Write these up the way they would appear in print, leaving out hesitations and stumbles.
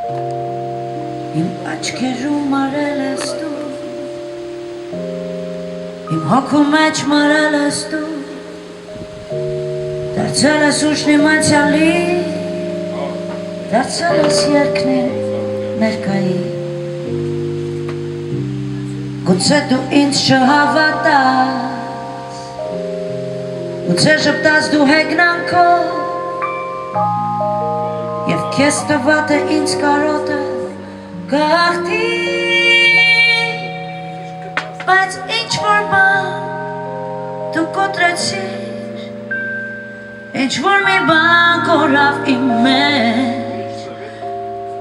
Իմ աչքերում արել ես դու, իմ հոգու մեջ մարել ես դու, դարձել ես ուշն իմ անցյալի, դարձել ես երգներ ներկայի, գուցե դու ինձ չհավատաս, գուցե ժպտաս դու հեգնանքով, և քեզ տված է ինձ կարոտը գաղթի, բայց ինչ-որ բան դու կոտրեցիր, ինչ-որ մի բան կորավ իմ մեջ,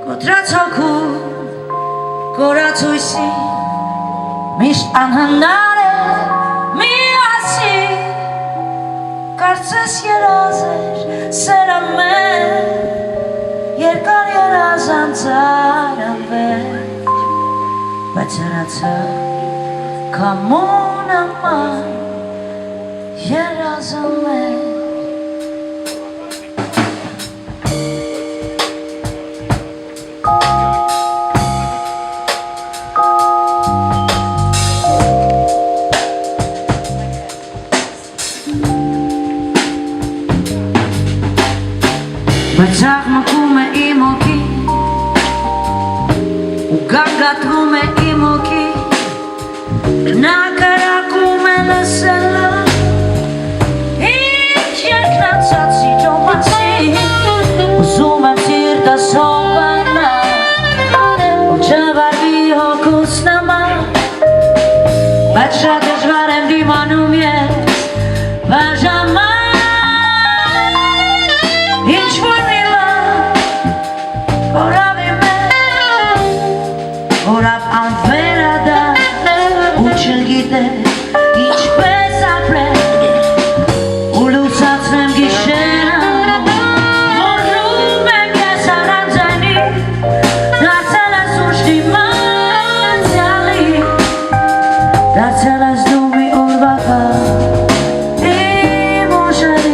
կոտրած հոգու, կորած հույսի, միշտ անհնար է միասին, կարծես երազ էր սերը մեր, երկար երազան ծարավեր, բայց հրացա կամոն աման երազը մեր. Բայց աղմկում է իմ հոգի ու գանգատվում է իմ հոգի, նա կարակում է լսելը ինչ երկնացած սիրո մասին, ուզում եմ սիրտս հովանա ու չվարվի հոգուս նման, բայց շատ դժվար եմ դիմանում ես բաժանման. Որավ անվերադար ու չգիտեր ինչպես ապրել ու լուսացնեմ գիշերը, մորնում եմ ես առանձանի, դարձել ես ուշ իմ անցյալի, դարձել ես դու մի օրվա իմ ուշերի.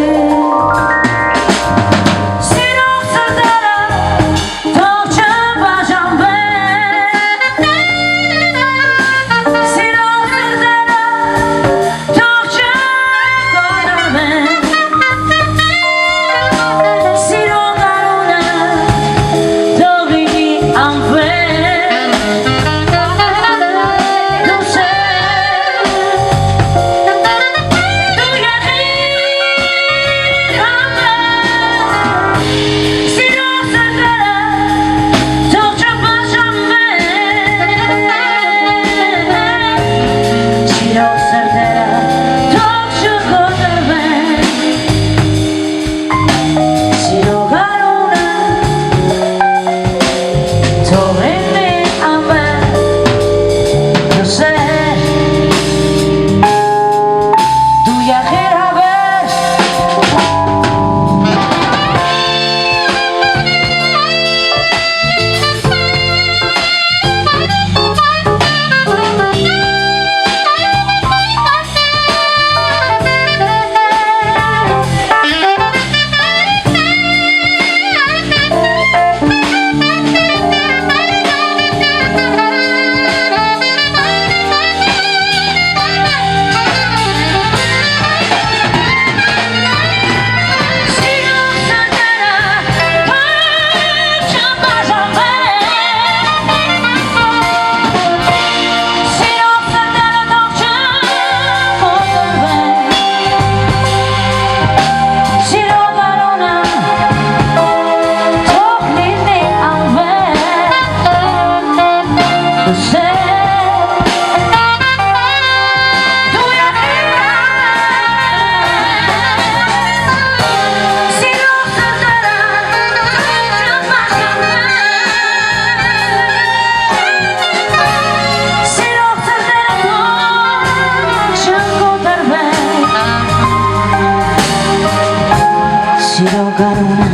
Siro garuna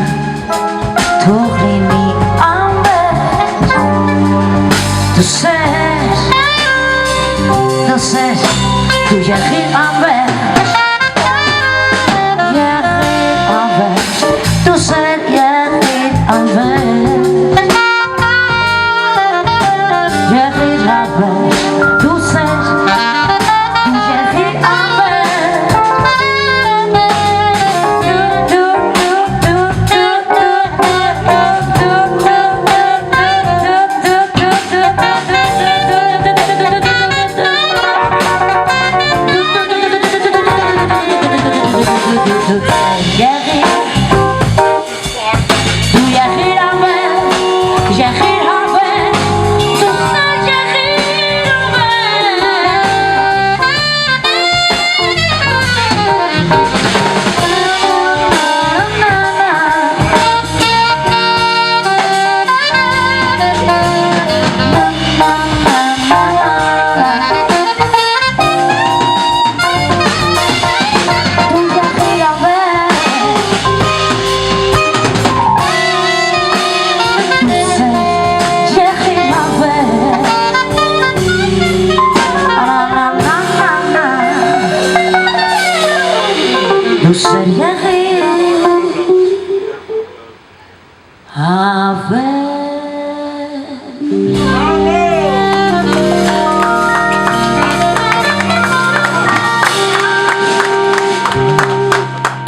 թողնի մի ամբեր, դու սեր, դու եղիր ամբեր, եղիր ամբեր, դու սեր եղիր ամբեր. Ave